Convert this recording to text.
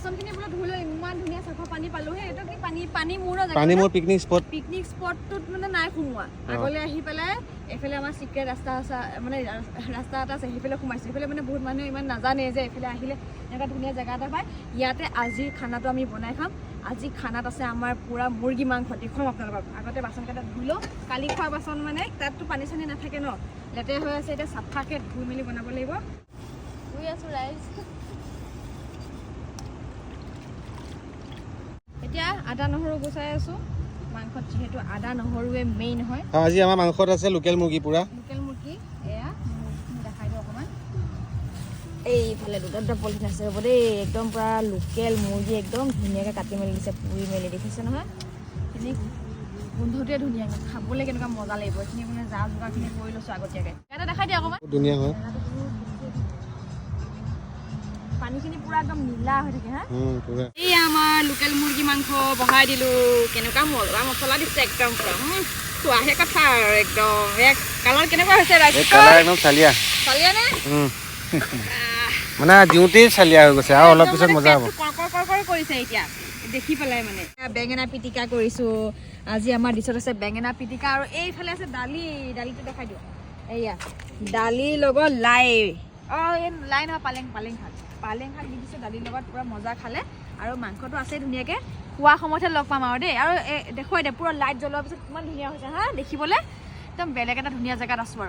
বাচনখিনি বোলে ধুই লৈ ইমান ধুনীয়া চাফা পানী পালো হে এটা কি পানী মোৰ পিকনিক স্পটটোত মানে নাই সোমোৱা আগলৈ আহি পেলাই এফালে আমাৰ চিক্ৰেট ৰাস্তা আছে মানে ৰাস্তা এটা আছে সেইফালে সোমাইছে সেইফালে মানে বহুত মানুহে ইমান নাজানে যে এফালে আহিলে এনেকুৱা ধুনীয়া জেগা এটা পায় ইয়াতে আজিৰ খানাটো আমি বনাই খাম আজি খানাত আছে আমাৰ পুৰা মুৰ্গী মাংস দেখুৱাম আপোনালোকক আগতে বাচনকেইটা ধুই লওঁ কালি খোৱা বাচন মানে তাততো পানী চানী নাথাকে ন লেতেৰা হৈ আছে এতিয়া চাফাকৈ ধুই মেলি বনাব লাগিব ধুই আছোঁ ৰাইজ এতিয়া আদা নহৰু গুচাই আছোঁ মাংসত যিহেতু আদা নহৰুৱে মেইন হয় আজি আমাৰ মাংসত আছে লোকেল মুৰ্গী পুৰা লোকেল মুৰ্গী এয়া দেখাই দিওঁ অকণমান এইফালে দুটা পলিথিন আছে হ'ব দেই একদম পুৰা লোকেল মুৰ্গী একদম ধুনীয়াকৈ কাটি মেলি দিছে পুৰি মেলি দেখিছে নহয় এইখিনি গোন্ধটোৱে ধুনীয়া খাবলৈ কেনেকুৱা মজা লাগিব এইখিনি মানে যা যোগাৰখিনি কৰি লৈছোঁ আগতীয়াকৈ ইয়াতে দেখাই দিয়া অকণমান ধুনীয়া হয় পানীখিনি পুৰা একদম নীলা হৈ থাকে হা এই আমাৰ লোকেল মুৰ্গী মাংস বহাই দিলোঁ কেনেকুৱা মজা মছলা দিছে একদম পুৰা খোৱাহে কথা আৰু একদম কালাৰ কেনেকুৱা হৈছে একদম চালিয়া নে মানে দিওঁতেই চালিয়া হৈ গৈছে আৰু অলপ পিছত মজা হ'ব কৰ্কৰ কৰিছে এতিয়া দেখি পেলাই মানে বেঙেনা পিটিকা কৰিছোঁ আজি আমাৰ ডিছত আছে বেঙেনা পিটিকা আৰু এইফালে আছে দালিটো দেখাই দিওঁ এয়া দালিৰ লগত লাই এই লাই নহয় পালেং শাক দি দিছোঁ দালিৰ লগত পুৰা মজা খালে আৰু মাংসটো আছে ধুনীয়াকৈ খোৱা সময়তহে লগ পাম আৰু দেই আৰু দেখুৱাই দে পুৰা লাইট জ্বলোৱাৰ পিছত কিমান ধুনীয়া হৈছে হা দেখিবলৈ একদম বেলেগ এটা ধুনীয়া জেগাত আছোঁ আৰু